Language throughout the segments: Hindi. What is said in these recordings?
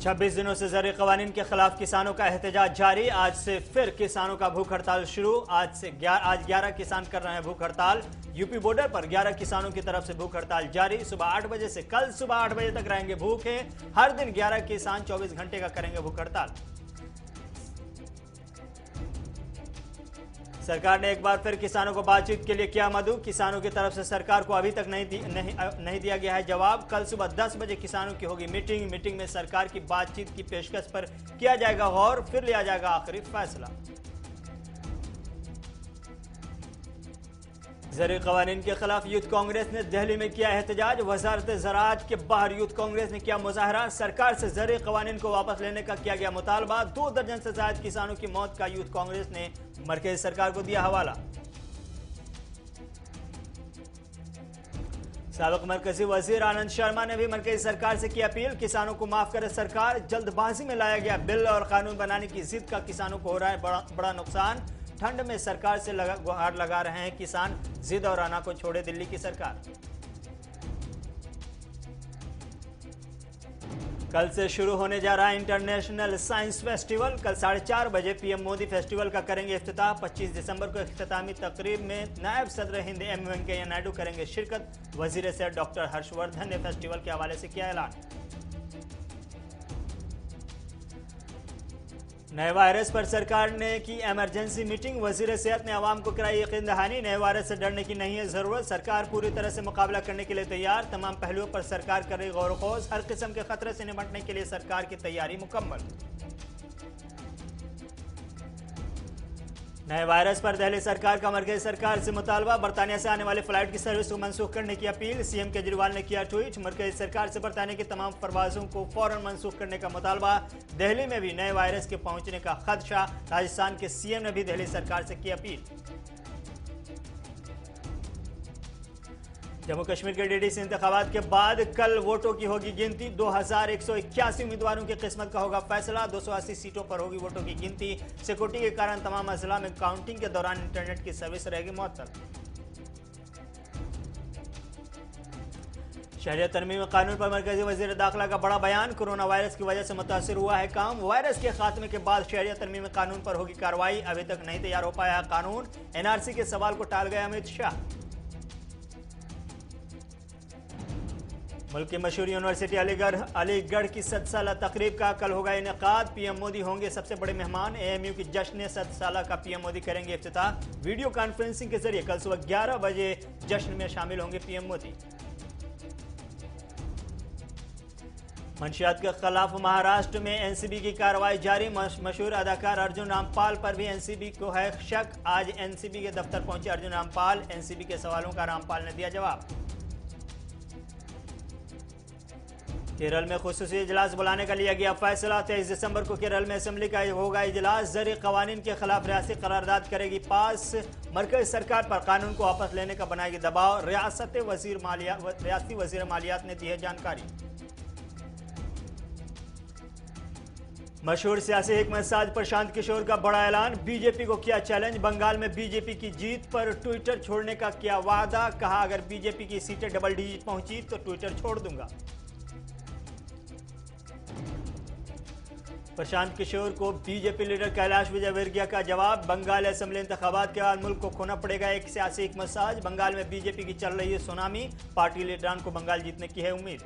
26 दिनों से जारी कवानीन के खिलाफ किसानों का एहतजाज जारी। आज से फिर किसानों का भूख हड़ताल शुरू। आज 11 किसान कर रहे हैं भूख हड़ताल। यूपी बॉर्डर पर 11 किसानों की तरफ से भूख हड़ताल जारी। सुबह 8 बजे से कल सुबह 8 बजे तक रहेंगे भूखे। हर दिन 11 किसान 24 घंटे का करेंगे भूख हड़ताल। सरकार ने एक बार फिर किसानों को बातचीत के लिए किया मदऊ। किसानों की तरफ से सरकार को अभी तक नहीं दिया गया है जवाब। कल सुबह 10 बजे किसानों की होगी मीटिंग में सरकार की बातचीत की पेशकश पर किया जाएगा गौर, फिर लिया जाएगा आखिरी फैसला। ज़रूरी क़वानीन के खिलाफ यूथ कांग्रेस ने दिल्ली में किया एहतजाज। वजारत ज़राअत के बाहर यूथ कांग्रेस ने किया मुजाहरा। सरकार से ज़रूरी क़वानीन को वापस लेने का किया गया मुतालबा। 2 दर्जन से ज्यादा किसानों की मौत का यूथ कांग्रेस ने मरकज़ी सरकार को दिया हवाला। साबिक़ मरकजी वजीर आनंद शर्मा ने भी मरकजी सरकार से की अपील। किसानों को माफ करे सरकार। जल्दबाजी में लाया गया बिल और कानून बनाने की जिद का किसानों को हो रहा है बड़ा नुकसान। ठंड में सरकार से गुहार लगा रहे हैं किसान। जिद और आना को छोड़े दिल्ली की सरकार। कल से शुरू होने जा रहा है इंटरनेशनल साइंस फेस्टिवल। कल 4:30 बजे पीएम मोदी फेस्टिवल का करेंगे इफ्तिताह। 25 दिसंबर को इख्तितामी तकरीब में नायब सदर हिंद एम वेंकैया नायडू करेंगे शिरकत। वजीर सेहत डॉक्टर हर्षवर्धन ने फेस्टिवल के हवाले से किया ऐलान। नए वायरस पर सरकार ने की इमरजेंसी मीटिंग। वजीर सेहत ने आवाम को कराई यकीन दहानी। नए वायरस से डरने की नहीं है जरूरत। सरकार पूरी तरह से मुकाबला करने के लिए तैयार। तमाम पहलुओं पर सरकार कर रही गौर खोज। हर किस्म के खतरे से निपटने के लिए सरकार की तैयारी मुकम्मल। नए वायरस पर दिल्ली सरकार का मरकज़ी सरकार से मुतालबा। बरतानिया से आने वाली फ्लाइट की सर्विस को मनसूख करने की अपील। सीएम केजरीवाल ने किया ट्वीट। मरकज़ी सरकार से बरतानिया की तमाम परवाजों को फौरन मनसूख करने का मुतालबा। दिल्ली में भी नए वायरस के पहुंचने का खदशा। राजस्थान के सीएम ने भी दिल्ली सरकार से की अपील। जम्मू कश्मीर के डीडीसी इंतखाबात के बाद कल वोटों की होगी गिनती। 2181 उम्मीदवारों की किस्मत का होगा फैसला। 280 सीटों पर होगी वोटों की गिनती। सिक्योरिटी के कारण तमाम अजला में काउंटिंग के दौरान इंटरनेट की सर्विस रहेगी मुअत्तल। शहरियत तरमीम कानून पर मरकजी वजीर दाखिला का बड़ा बयान। कोरोना वायरस की वजह से मुतासिर हुआ है काम। वायरस के खात्मे के बाद शहरियत तरमीम कानून पर होगी कार्रवाई। अभी तक नहीं तैयार हो पाया कानून। एनआरसी के सवाल को टाल गया अमित शाह। मुल्क की मशहूर यूनिवर्सिटी अलीगढ़ की 7 साला तकरीब का कल होगा इनेकाद। पीएम मोदी होंगे सबसे बड़े मेहमान। एएमयू की जश्न 7 साला का पीएम मोदी करेंगे इफ्तिताह। वीडियो कॉन्फ्रेंसिंग के जरिए कल सुबह 11 बजे जश्न में शामिल होंगे पीएम मोदी। मंशियात के खिलाफ महाराष्ट्र में एनसीबी की कार्रवाई जारी। मशहूर अदाकार अर्जुन रामपाल पर भी एनसीबी को है शक। आज एनसीबी के दफ्तर पहुंचे अर्जुन रामपाल। एनसीबी के सवालों का रामपाल ने दिया जवाब। केरल में खुसूसी इजलास बुलाने का लिया गया फैसला। 23 दिसंबर को केरल में असेंबली का होगा इजलास। ज़रूरी क़वानीन के खिलाफ रियासती करारदाद करेगी पास। मरकज़ी सरकार पर कानून को वापस लेने का बनाएगी दबाव। रियासती वजीर मालियात ने दी है जानकारी। मशहूर सियासी हिकमतसाज प्रशांत किशोर का बड़ा ऐलान। बीजेपी को किया चैलेंज। बंगाल में बीजेपी की जीत पर ट्विटर छोड़ने का किया वादा। कहा अगर बीजेपी की सीटें डबल डिजिट पहुंची तो ट्विटर छोड़ दूंगा। प्रशांत किशोर को बीजेपी लीडर कैलाश विजयवर्गीय का जवाब। बंगाल असेंबली इंतखाबात के बाद मुल्क को खोना पड़ेगा एक सियासी हिकमतसाज। बंगाल में बीजेपी की चल रही है सुनामी। पार्टी लीडरान को बंगाल जीतने की है उम्मीद।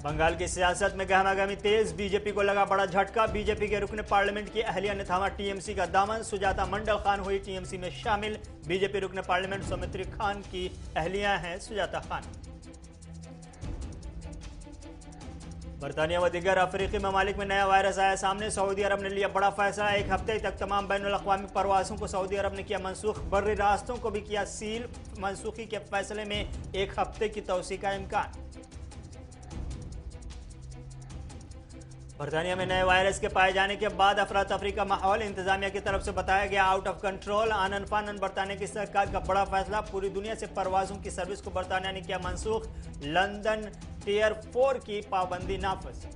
बंगाल की सियासत में गहमागहमी तेज। बीजेपी को लगा बड़ा झटका। बीजेपी के रुकने पार्लियामेंट की अहलिया ने थामा टीएमसी का दामन। सुजाता मंडल खान हुई टीएमसी में शामिल। बीजेपी रुकने पार्लियामेंट सौमित्री खान की अहलिया हैं सुजाता खान। बरतानिया व दीगर अफ्रीकी ममालिक में नया वायरस आया सामने। सऊदी अरब ने लिया बड़ा फैसला। 1 हफ्ते तक तमाम बैनुल-अक़वामी परवाज़ों को सऊदी अरब ने किया मनसूख। बर्री रास्तों को भी किया सील। मनसूखी के फैसले में 1 हफ्ते की तौसी का इम्कान। बरतानिया में नए वायरस के पाए जाने के बाद अफरा तफरी का माहौल। इंतजामिया की तरफ से बताया गया आउट ऑफ कंट्रोल। आनन फानन बरतानिया की सरकार का बड़ा फैसला। पूरी दुनिया से परवाज़ों की सर्विस को बरतानिया ने किया मनसूख। लंदन टियर 4 की पाबंदी नाफिज।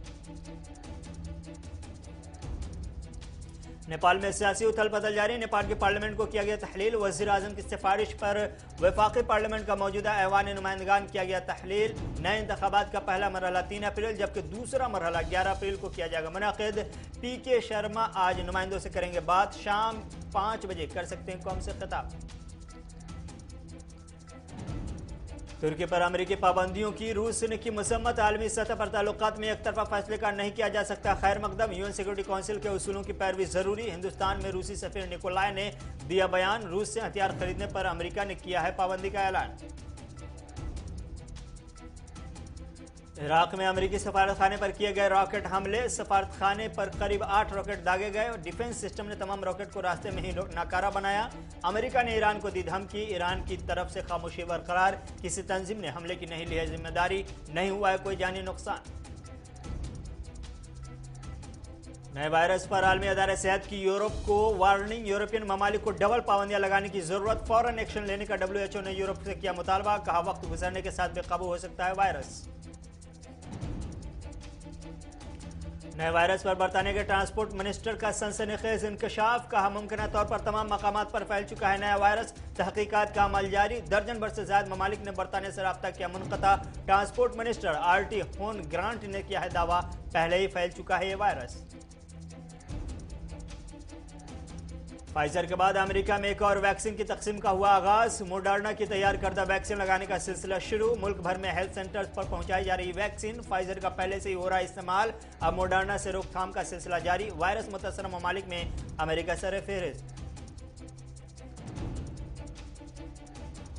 नेपाल में सियासी उथल पुथल जारी। नेपाल के पार्लियामेंट को किया गया तहलील। वजीर आजम की सिफारिश पर वफाकी पार्लियामेंट का मौजूदा ऐवान नुमाइंदगान किया गया तहलील। नए इंतखाबात का पहला मरहला 3 अप्रैल जबकि दूसरा मरहला 11 अप्रैल को किया जाएगा मुनाकिद। पीके शर्मा आज नुमाइंदों से करेंगे बात। शाम 5 बजे कर सकते हैं कौम से खिताब। तुर्की पर अमेरिकी पाबंदियों की रूस ने की मसम्मत। आलमी सतह पर ताल्लुकात में एक तरफा फैसले का नहीं किया जा सकता खैर मकदम। यूएन सिक्योरिटी काउंसिल के उसूलों की पैरवी जरूरी। हिंदुस्तान में रूसी सफीर निकोलाई ने दिया बयान। रूस से हथियार खरीदने पर अमेरिका ने किया है पाबंदी का ऐलान। इराक में अमेरिकी सफारतखाने पर किए गए रॉकेट हमले। सफारतखाने पर करीब 8 रॉकेट दागे गए। डिफेंस सिस्टम ने तमाम रॉकेट को रास्ते में ही नाकारा बनाया। अमेरिका ने ईरान को दी धमकी। ईरान की तरफ से खामोशी बरकरार। किसी तंजीम ने हमले की नहीं ली है जिम्मेदारी। नहीं हुआ है कोई जानी नुकसान। नए वायरस पर आलमी अदालत सेहत की यूरोप को वार्निंग। यूरोपियन ममालिक को डबल पाबंदियां लगाने की जरूरत। फौरन एक्शन लेने का WHO ने यूरोप से किया मुतालबा। कहा वक्त गुजरने के साथ बेकाबू हो सकता है वायरस। नए वायरस पर बरतानिया के ट्रांसपोर्ट मिनिस्टर का सनसनीखेज इंकशाफ। कहा मुमकिन तौर पर तमाम मकामात पर फैल चुका है नया वायरस। तहकीकात का अमल जारी। दर्जन भर से ज्यादा ममालिक ने बरतानिया से रब्ता किया मुनक़ता। ट्रांसपोर्ट मिनिस्टर RT होन ग्रांट ने किया है दावा पहले ही फैल चुका है ये वायरस। फाइजर के बाद अमेरिका में एक और वैक्सीन की तकसीम का हुआ आगाज। मोडर्ना की तैयार करदा वैक्सीन लगाने का सिलसिला शुरू। मुल्क भर में हेल्थ सेंटर्स पर पहुंचाई जा रही वैक्सीन। फाइजर का पहले से ही हो रहा इस्तेमाल। अब मोडर्ना से रोकथाम का सिलसिला जारी। वायरस मुतअस्सर ममालिक में अमेरिका सर-ए-फेहरिस्त।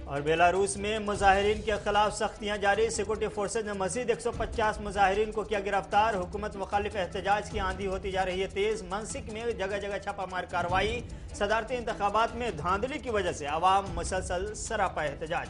और बेलारूस में मुजाहिरीन के खिलाफ सख्तियां जारी। सिक्योरिटी फोर्सेज ने मजीद 150 मुजाहिरीन को किया गिरफ्तार। हुकूमत मुखालिफ एहतजाज की आंधी होती जा रही है तेज। मनसिक में जगह जगह छापामार कार्रवाई। सदारती इंतखाबात में धांधली की वजह से अवाम मुसलसल सरापा एहतजाज।